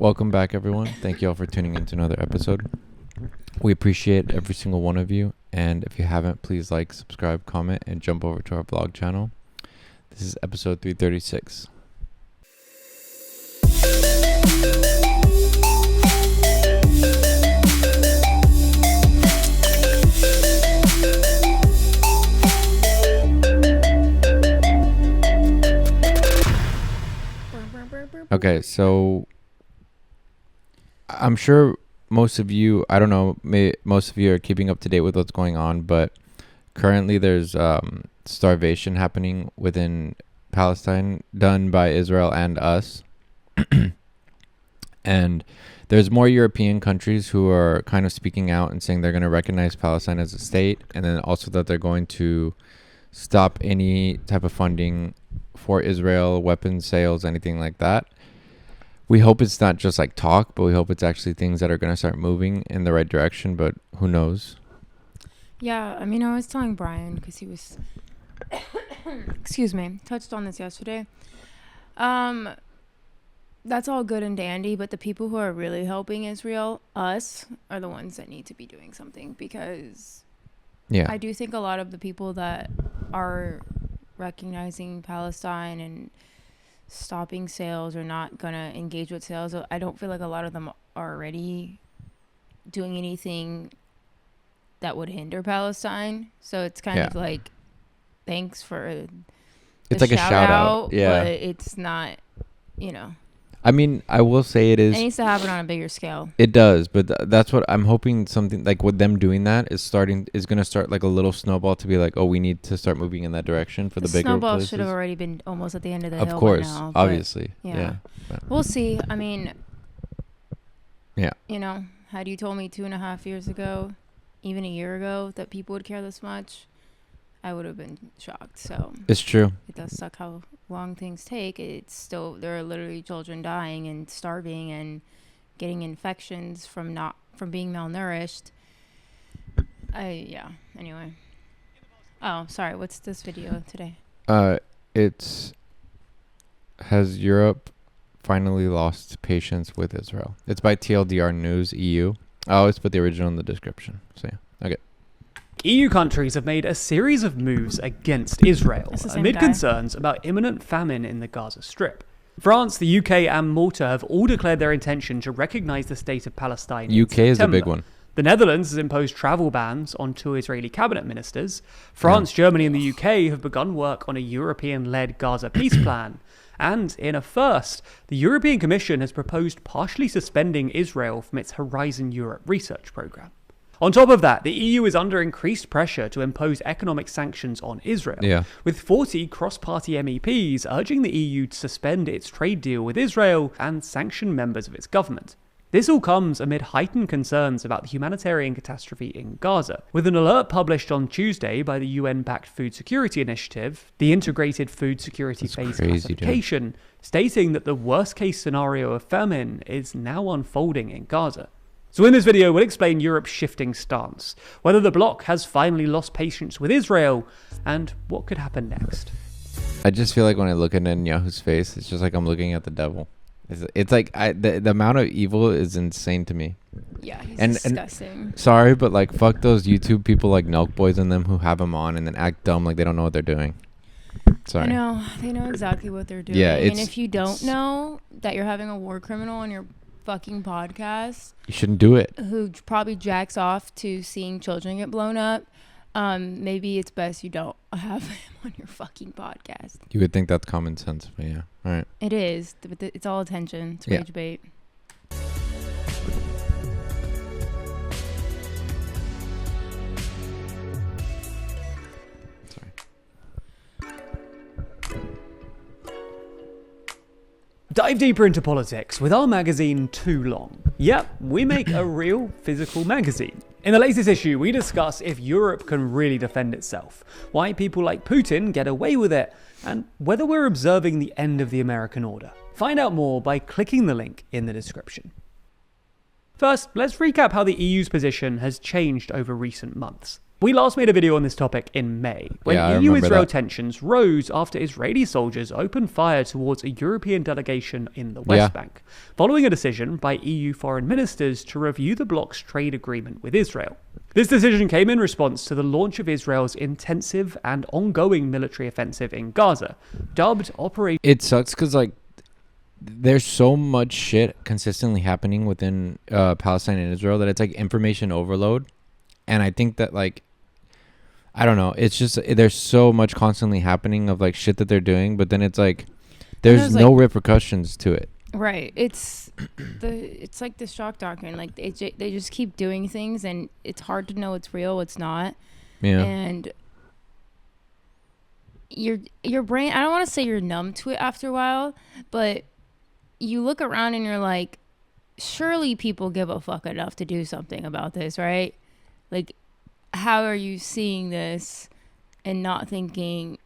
Welcome back, everyone. Thank you all for tuning into another episode. We appreciate every single one of you. And if you haven't, please like, subscribe, comment, and jump over to our vlog channel. This is episode 336. Okay, so I'm sure most of you, I don't know, most of you are keeping up to date with what's going on, but currently there's starvation happening within Palestine done by Israel and us. And there's more European countries who are kind of speaking out and saying they're going to recognize Palestine as a state, and then also that they're going to stop any type of funding for Israel, weapons sales, anything like that. We hope it's not just like talk, but we hope it's actually things that are going to start moving in the right direction, but who knows? Yeah, I mean, I was telling Brian, because he was, excuse me, touched on this yesterday. That's all good and dandy, but the people who are really helping Israel, us, are the ones that need to be doing something, because I do think a lot of the people that are recognizing Palestine and stopping sales or not going to engage with sales, I don't feel like a lot of them are already doing anything that would hinder Palestine. So it's kind of like, thanks for it's like a shout out. But it's not, I mean, I will say it needs to happen on a bigger scale. It does, but that's what I'm hoping. Something like with them doing that is going to start like a little snowball to be like, oh, we need to start moving in that direction for the bigger snowball places. Should have already been almost at the end of the hill. Of course, by now, obviously, yeah. We'll see. I mean, yeah. Had you told me 2.5 years ago, even a year ago, that people would care this much, I would have been shocked. So it's true. It does suck how long things take. It's still, there are literally children dying and starving and getting infections from being malnourished. Anyway. Oh, sorry. What's this video today? Has Europe finally lost patience with Israel? It's by TLDR News EU. I always put the original in the description. So yeah. Okay. EU countries have made a series of moves against Israel amid concerns about imminent famine in the Gaza Strip. France, the UK and Malta have all declared their intention to recognise the state of Palestine in September. Is a big one. The Netherlands has imposed travel bans on 2 Israeli cabinet ministers. France, Germany and the UK have begun work on a European-led Gaza peace plan. And in a first, the European Commission has proposed partially suspending Israel from its Horizon Europe research programme. On top of that, the EU is under increased pressure to impose economic sanctions on Israel, with 40 cross-party MEPs urging the EU to suspend its trade deal with Israel and sanction members of its government. This all comes amid heightened concerns about the humanitarian catastrophe in Gaza, with an alert published on Tuesday by the UN-backed Food Security Initiative, the Integrated Food Security Phase Classification, stating that the worst-case scenario of famine is now unfolding in Gaza. So in this video, we'll explain Europe's shifting stance, whether the bloc has finally lost patience with Israel, and what could happen next. I just feel like when I look at Netanyahu's face, it's just like I'm looking at the devil. It's like the amount of evil is insane to me. Yeah, he's disgusting. And sorry, but like fuck those YouTube people like Nelk Boys and them who have him on and then act dumb like they don't know what they're doing. Sorry. I know. They know exactly what they're doing. Yeah, and if you don't know that you're having a war criminal on your fucking podcast, you shouldn't do it. Who probably jacks off to seeing children get blown up, maybe it's best you don't have him on your fucking podcast. You would think that's common sense, but yeah. All right. It is, but it's all attention. It's rage bait. Dive deeper into politics with our magazine Too Long. Yep, we make a real physical magazine. In the latest issue, we discuss if Europe can really defend itself, why people like Putin get away with it, and whether we're observing the end of the American order. Find out more by clicking the link in the description. First, let's recap how the EU's position has changed over recent months. We last made a video on this topic in May, when EU-Israel tensions rose after Israeli soldiers opened fire towards a European delegation in the West Bank, following a decision by EU foreign ministers to review the bloc's trade agreement with Israel. This decision came in response to the launch of Israel's intensive and ongoing military offensive in Gaza, dubbed Operation... It sucks because, like, there's so much shit consistently happening within Palestine and Israel that it's like information overload. And I think that, like, I don't know, it's just there's so much constantly happening of like shit that they're doing, but then it's like there's no repercussions to it. Right. It's like the shock doctrine. Like they just keep doing things, and it's hard to know what's real, what's not. Yeah. And your brain, I don't want to say you're numb to it after a while, but you look around and you're like, surely people give a fuck enough to do something about this, right? Like, how are you seeing this and not thinking,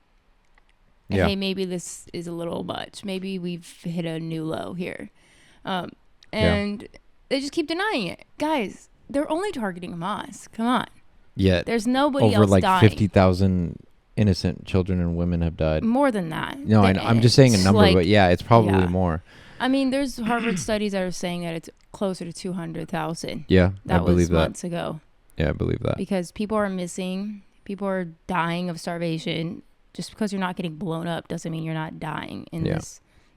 hey, maybe this is a little much. Maybe we've hit a new low here. And they just keep denying it. Guys, they're only targeting Hamas. Come on. Yeah. There's nobody over else like dying. 50,000 innocent children and women have died. More than that. No, I'm just saying a number, like, but yeah, it's probably more. I mean, there's Harvard studies that are saying that it's closer to 200,000. Yeah, that I believe was that. Months ago. Yeah, I believe that. Because people are missing. People are dying of starvation. Just because you're not getting blown up doesn't mean you're not dying in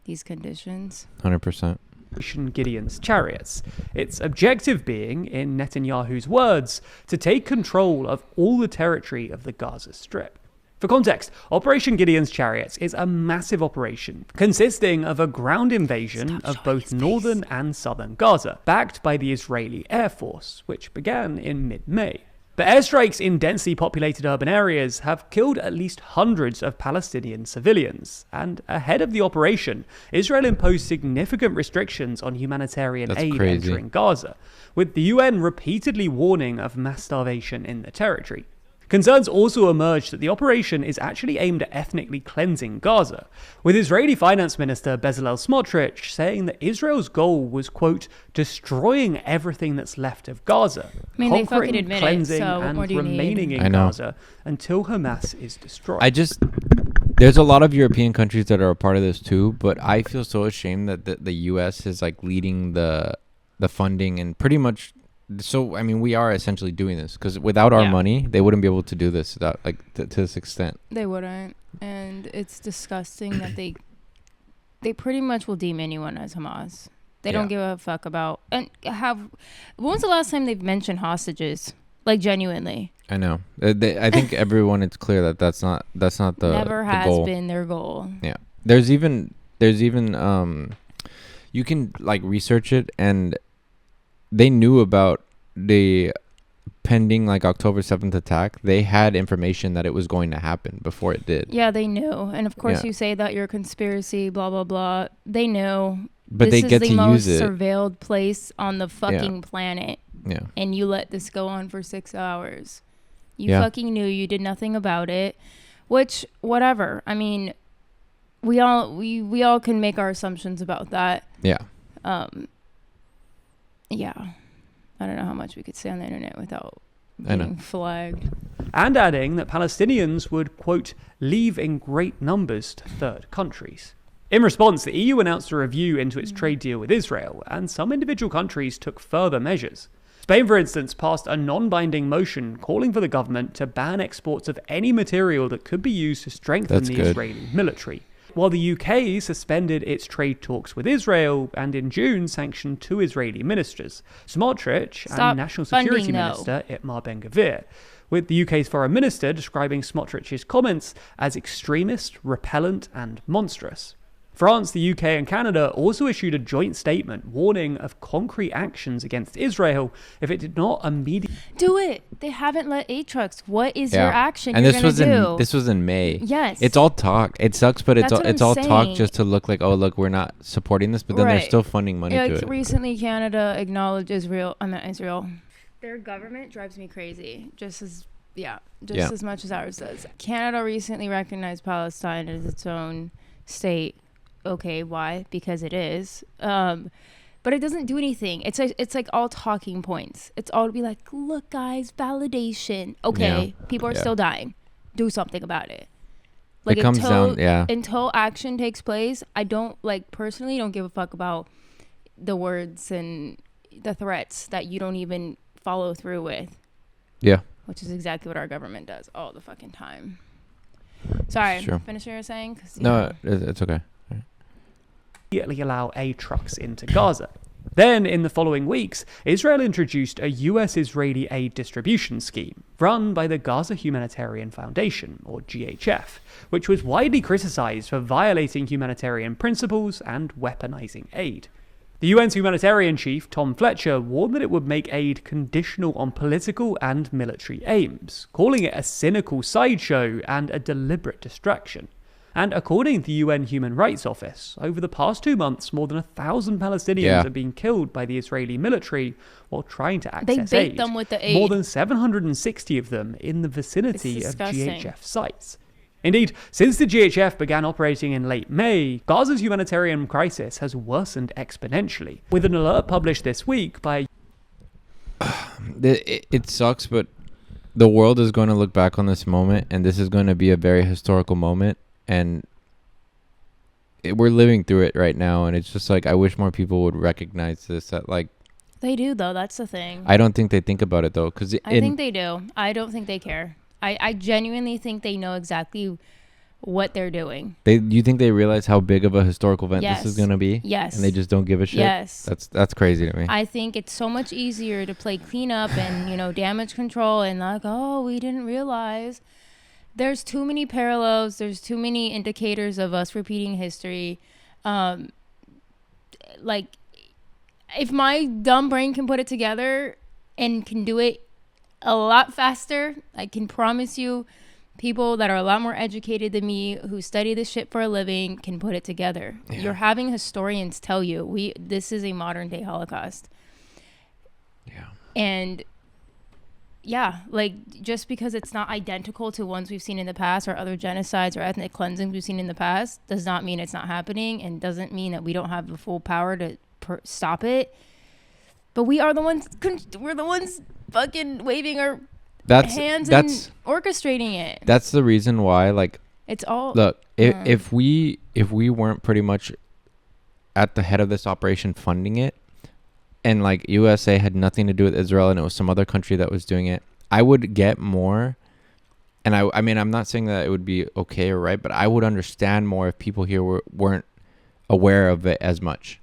these conditions. 100%. Gideon's chariots. Its objective being, in Netanyahu's words, to take control of all the territory of the Gaza Strip. For context, Operation Gideon's Chariots is a massive operation consisting of a ground invasion of both northern and southern Gaza, backed by the Israeli Air Force, which began in mid-May. The airstrikes in densely populated urban areas have killed at least hundreds of Palestinian civilians, and ahead of the operation, Israel imposed significant restrictions on humanitarian aid entering Gaza, with the UN repeatedly warning of mass starvation in the territory. Concerns also emerged that the operation is actually aimed at ethnically cleansing Gaza, with Israeli Finance Minister Bezalel Smotrich saying that Israel's goal was, quote, destroying everything that's left of Gaza, conquering, cleansing, and remaining in Gaza until Hamas is destroyed. There's a lot of European countries that are a part of this too, but I feel so ashamed that the U.S. is like leading the funding and pretty much. So, I mean, we are essentially doing this because without our money, they wouldn't be able to do this without, like, to this extent. They wouldn't. And it's disgusting that they pretty much will deem anyone as Hamas. They don't give a fuck about. And when was the last time they've mentioned hostages? Like, genuinely. I know. I think everyone, it's clear that that's not the Never has goal. Been their goal. Yeah. There's even you can, like, research it, and they knew about the pending like October 7th attack. They had information that it was going to happen before it did. Yeah, they knew. And of course you say that you're a conspiracy, blah, blah, blah. They know. But they get to use it. This is the most surveilled place on the fucking planet. Yeah. And you let this go on for 6 hours. You fucking knew. You did nothing about it. Which, whatever. I mean, we all can make our assumptions about that. Yeah. Yeah. I don't know how much we could say on the internet without being flagged. And adding that Palestinians would, quote, leave in great numbers to third countries. In response, the EU announced a review into its trade deal with Israel, and some individual countries took further measures. Spain, for instance, passed a non-binding motion calling for the government to ban exports of any material that could be used to strengthen the Israeli military. While the UK suspended its trade talks with Israel and in June sanctioned 2 Israeli ministers, Smotrich and National Security Minister Itamar Ben-Gvir, with the UK's foreign minister describing Smotrich's comments as extremist, repellent and monstrous. France, the UK and Canada also issued a joint statement warning of concrete actions against Israel if it did not immediately do it. They haven't let aid trucks. What is your action and you're going to do? This was in May. Yes. It's all talk. It sucks, but it's all talk just to look like, oh, look, we're not supporting this, but then they're still funding money to it. Recently, Canada acknowledged Israel. Their government drives me crazy. Just as much as ours does. Canada recently recognized Palestine as its own state. Okay, why? Because it is. But But it doesn't do anything. It's like all talking points. It's all to be like, look, guys, validation. Okay, people are still dying. Do something about it. Like, it comes down, until action takes place, I don't, like, personally don't give a fuck about the words and the threats that you don't even follow through with. Yeah. Which is exactly what our government does all the fucking time. Sorry, finish what you were saying? No, it's okay. Immediately allow aid trucks into Gaza. Then, in the following weeks, Israel introduced a US-Israeli aid distribution scheme run by the Gaza Humanitarian Foundation, or GHF, which was widely criticized for violating humanitarian principles and weaponizing aid. The UN's humanitarian chief, Tom Fletcher, warned that it would make aid conditional on political and military aims, calling it a cynical sideshow and a deliberate distraction. And according to the UN Human Rights Office, over the past 2 months, more than 1,000 Palestinians have been killed by the Israeli military while trying to access aid. They bait them with the aid. More than 760 of them in the vicinity of GHF sites. Indeed, since the GHF began operating in late May, Gaza's humanitarian crisis has worsened exponentially, with an alert published this week by... It sucks, but the world is going to look back on this moment, and this is going to be a very historical moment, and we're living through it right now, and it's just like, I wish more people would recognize this, that like... They do, though. That's the thing. I don't think they think about it, though, because... I think they do. I don't think they care. I genuinely think they know exactly what they're doing. You think they realize how big of a historical event this is going to be? Yes. And they just don't give a shit? Yes. That's crazy to me. I think it's so much easier to play cleanup and, damage control and like, oh, we didn't realize. There's too many parallels. There's too many indicators of us repeating history. Like, if my dumb brain can put it together and can do it a lot faster, I can promise you people that are a lot more educated than me who study this shit for a living can put it together. You're having historians tell you this is a modern day Holocaust. And like, just because it's not identical to ones we've seen in the past or other genocides or ethnic cleansings we've seen in the past does not mean it's not happening, and doesn't mean that we don't have the full power to stop it. But we're the ones fucking waving our hands and orchestrating it. That's the reason why, like, it's all... Look, if we weren't pretty much at the head of this operation funding it, and like USA had nothing to do with Israel and it was some other country that was doing it, I would get more. And I mean, I'm not saying that it would be okay or right, but I would understand more if people here weren't aware of it as much.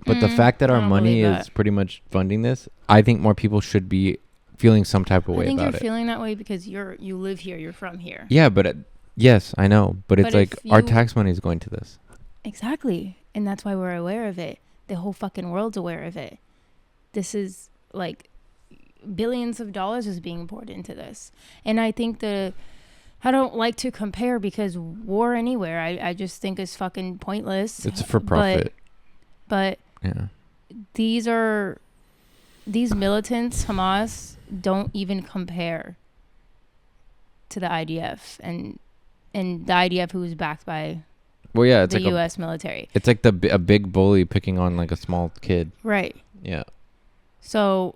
But the fact that our money is pretty much funding this, I think more people should be feeling some type of way about it. I think you're feeling that way because you live here, you're from here. Yeah, but yes, I know. But it's like our tax money is going to this. Exactly. And that's why we're aware of it. The whole fucking world's aware of it. This is like billions of dollars is being poured into this. And I think I don't like to compare because war anywhere, I just think is fucking pointless. It's for profit. But yeah, these militants, Hamas, don't even compare to the IDF and the IDF who is backed by it's the like U.S. military. It's like a big bully picking on like a small kid. Right. Yeah. So,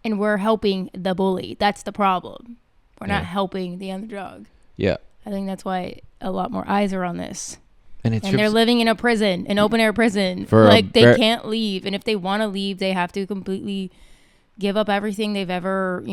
and we're helping the bully. That's the problem. We're not helping the underdog. Yeah. I think that's why a lot more eyes are on this. And they're living in a prison, an open air prison. Like, they can't leave. And if they want to leave, they have to completely give up everything they've ever,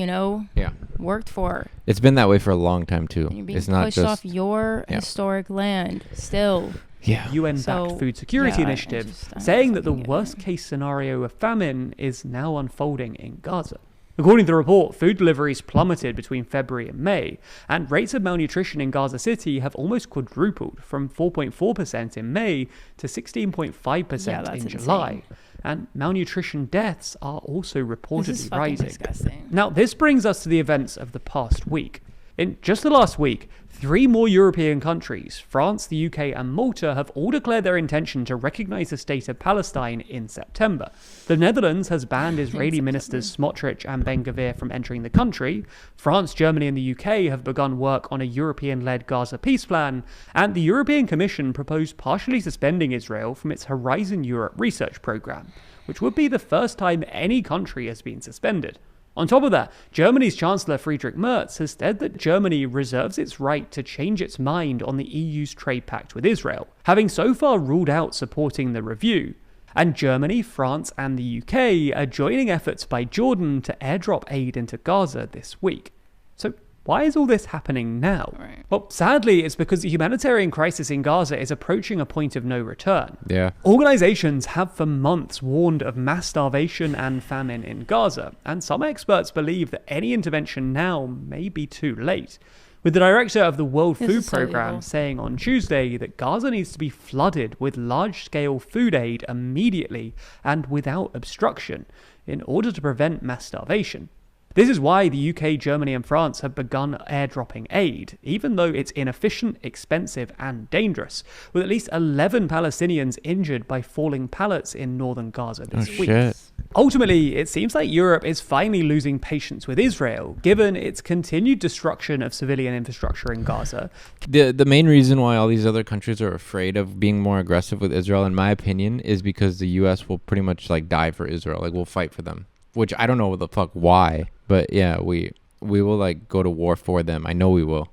worked for. It's been that way for a long time too. And you're being pushed off your historic land still. Yeah. UN-backed food security initiative saying that the worst case scenario of famine is now unfolding in Gaza. According to the report, food deliveries plummeted between February and May, and rates of malnutrition in Gaza City have almost quadrupled from 4.4% in May to 16.5% in July. Insane. And malnutrition deaths are also reportedly rising. Disgusting. Now, this brings us to the events of the past week. In just the last week, 3 more European countries, France, the UK and Malta, have all declared their intention to recognise the state of Palestine in September. The Netherlands has banned Israeli ministers Smotrich and Ben-Gvir from entering the country. France, Germany and the UK have begun work on a European-led Gaza peace plan, and the European Commission proposed partially suspending Israel from its Horizon Europe research programme, which would be the first time any country has been suspended. On top of that, Germany's Chancellor Friedrich Merz has said that Germany reserves its right to change its mind on the EU's trade pact with Israel, having so far ruled out supporting the review. And Germany, France and the UK are joining efforts by Jordan to airdrop aid into Gaza this week. So why is all this happening now? Right. Well, sadly, it's because the humanitarian crisis in Gaza is approaching a point of no return. Yeah. Organizations have for months warned of mass starvation and famine in Gaza, and some experts believe that any intervention now may be too late. With the director of the World Food Programme saying on Tuesday that Gaza needs to be flooded with large-scale food aid immediately and without obstruction in order to prevent mass starvation. This is why the UK, Germany and France have begun airdropping aid, even though it's inefficient, expensive and dangerous, with at least 11 Palestinians injured by falling pallets in northern Gaza this week. Shit. Ultimately, it seems like Europe is finally losing patience with Israel, given its continued destruction of civilian infrastructure in Gaza. The main reason why all these other countries are afraid of being more aggressive with Israel, in my opinion, is because the US will pretty much like die for Israel. Like, we'll fight for them. Which I don't know the fuck why, but yeah, we will like go to war for them. I know we will.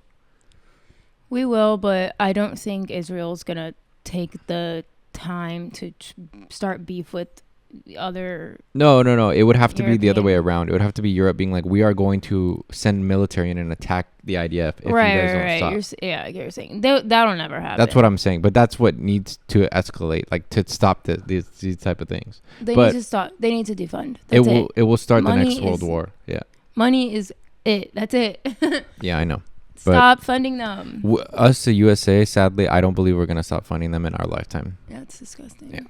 We will, but I don't think Israel's gonna take the time to start beef with the other. No. It would have to be the other way around. It would have to be Europe being like, we are going to send military in and attack the IDF if you guys don't stop. You're saying that'll never happen. That's what I'm saying. But that's what needs to escalate, like to stop these type of things. They need to stop. They need to defund. That's it will start the next world war. Yeah. Money is it. That's it. Yeah, I know. Stop funding them. Us, the USA, sadly, I don't believe we're gonna stop funding them in our lifetime. Yeah, it's disgusting. Yeah.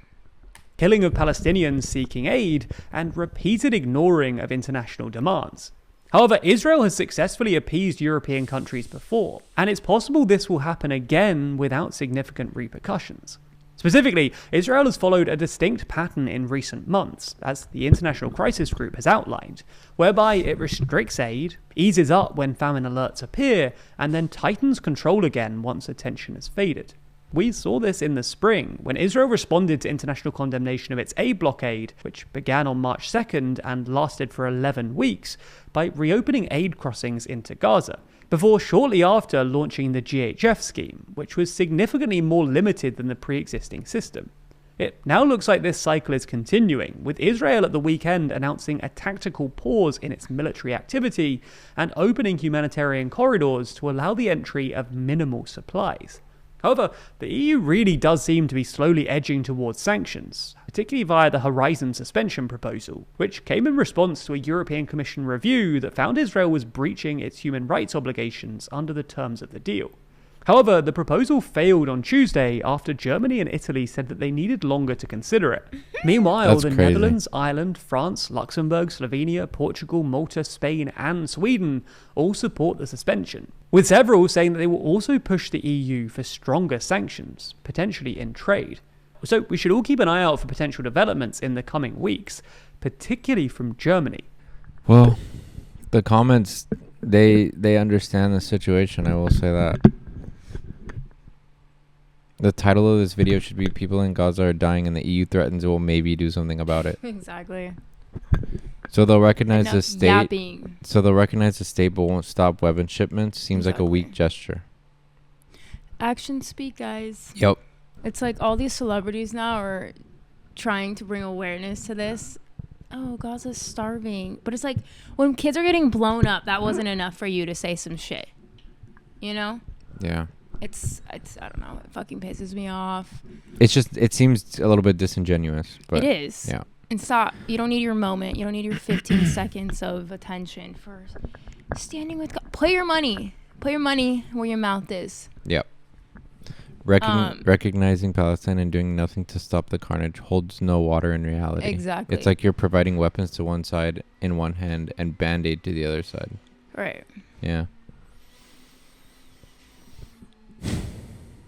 Killing of Palestinians seeking aid, and repeated ignoring of international demands. However, Israel has successfully appeased European countries before, and it's possible this will happen again without significant repercussions. Specifically, Israel has followed a distinct pattern in recent months, as the International Crisis Group has outlined, whereby it restricts aid, eases up when famine alerts appear, and then tightens control again once attention has faded. We saw this in the spring, when Israel responded to international condemnation of its aid blockade, which began on March 2nd and lasted for 11 weeks, by reopening aid crossings into Gaza, before shortly after launching the GHF scheme, which was significantly more limited than the pre-existing system. It now looks like this cycle is continuing, with Israel at the weekend announcing a tactical pause in its military activity and opening humanitarian corridors to allow the entry of minimal supplies. However, the EU really does seem to be slowly edging towards sanctions, particularly via the Horizon suspension proposal, which came in response to a European Commission review that found Israel was breaching its human rights obligations under the terms of the deal. However, the proposal failed on Tuesday after Germany and Italy said that they needed longer to consider it. Meanwhile, That's the crazy. Netherlands, Ireland, France, Luxembourg, Slovenia, Portugal, Malta, Spain and Sweden all support the suspension, with several saying that they will also push the EU for stronger sanctions, potentially in trade. So we should all keep an eye out for potential developments in the coming weeks, particularly from Germany. Well, the comments, they understand the situation, I will say that. The title of this video should be "People in Gaza are dying and the EU threatens it will maybe do something about it." Exactly. So they'll recognize the state. Yapping. So they'll recognize the state but won't stop weapon shipments. Seems like a Exactly. weak gesture. Actions speak, guys. Yep. It's like all these celebrities now are trying to bring awareness to this. Oh, Gaza's starving. But it's like when kids are getting blown up, that wasn't enough for you to say some shit. You know? Yeah. It's I don't know. It fucking pisses me off. It's just, it seems a little bit disingenuous. But It is. Yeah. And stop. You don't need your moment. You don't need your 15 seconds of attention for standing with God. Put your money. Put your money where your mouth is. Yep. Recognizing Palestine and doing nothing to stop the carnage holds no water in reality. Exactly. It's like you're providing weapons to one side in one hand and Band-Aid to the other side. Right. Yeah.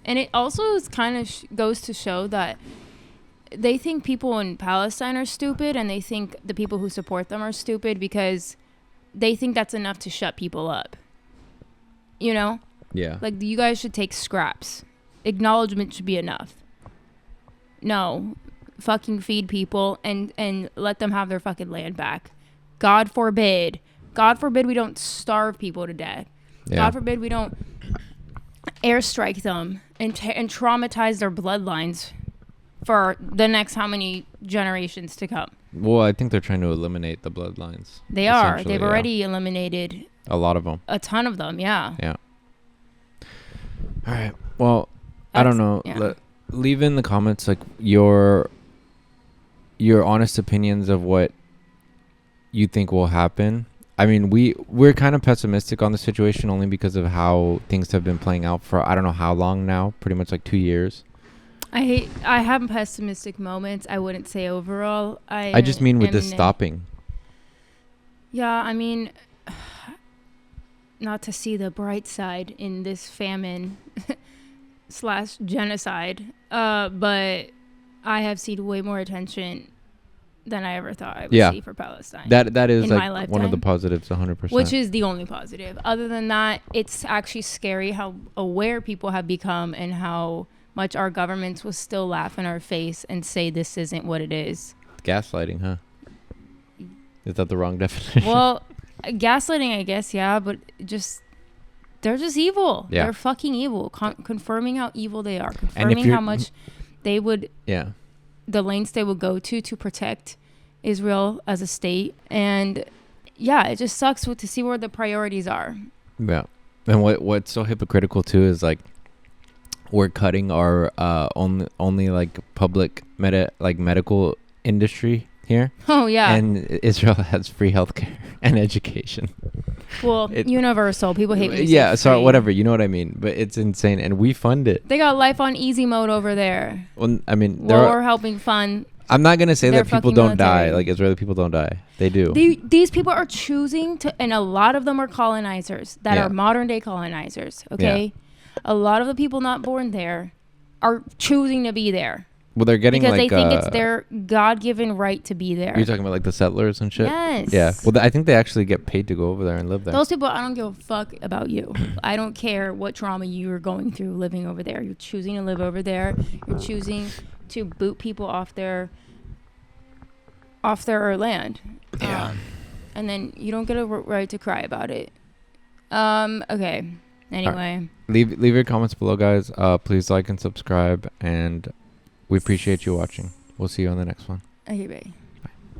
And it also kind of goes to show that they think people in Palestine are stupid, and they think the people who support them are stupid because they think that's enough to shut people up. You know? Yeah. Like, you guys should take scraps. Acknowledgement should be enough. No. Fucking feed people and let them have their fucking land back. God forbid. God forbid we don't starve people to death. Yeah. God forbid we don't airstrike them and traumatize their bloodlines for the next how many generations to come. Well, I think they're trying to eliminate the bloodlines. They are. They've already eliminated a lot of them. A ton of them, yeah. Yeah. All right. Well, I don't know. Yeah. Leave in the comments like your honest opinions of what you think will happen. I mean, we're kind of pessimistic on the situation only because of how things have been playing out for I don't know how long now, pretty much like 2 years. I have pessimistic moments. I wouldn't say overall. I just mean with this stopping. Yeah, I mean, not to see the bright side in this famine / genocide, but I have seen way more attention than I ever thought I would see for Palestine. That is like one of the positives, 100%. Which is the only positive. Other than that, it's actually scary how aware people have become and how much our governments will still laugh in our face and say this isn't what it is. Gaslighting, huh? Is that the wrong definition? Well, gaslighting, I guess, yeah, but they're just evil. Yeah. They're fucking evil. Confirming how evil they are. Confirming how much they would... Yeah. The lengths they would go to protect Israel as a state. And yeah, it just sucks to see where the priorities are. Yeah. And what's so hypocritical too is like we're cutting our only like public medical industry here. Oh yeah. And Israel has free healthcare and education. Well, universal. People hate me. Yeah, so whatever, you know what I mean. But it's insane, and we fund it. They got life on easy mode over there. Well, I mean, we're helping fund. I'm not gonna say that people don't die. Like Israeli people don't die. They do. These people are choosing to, and a lot of them are colonizers that are modern day colonizers. Okay, a lot of the people not born there are choosing to be there. Well, they're getting because they think it's their God-given right to be there. You're talking about like the settlers and shit? Yes. Yeah. Well, I think they actually get paid to go over there and live there. Those people, I don't give a fuck about you. I don't care what trauma you are going through living over there. You're choosing to live over there. You're choosing to boot people off their land. Yeah. And then you don't get a right to cry about it. Okay. Anyway. Right. Leave your comments below, guys. Please like and subscribe, and we appreciate you watching. We'll see you on the next one. Okay, bye.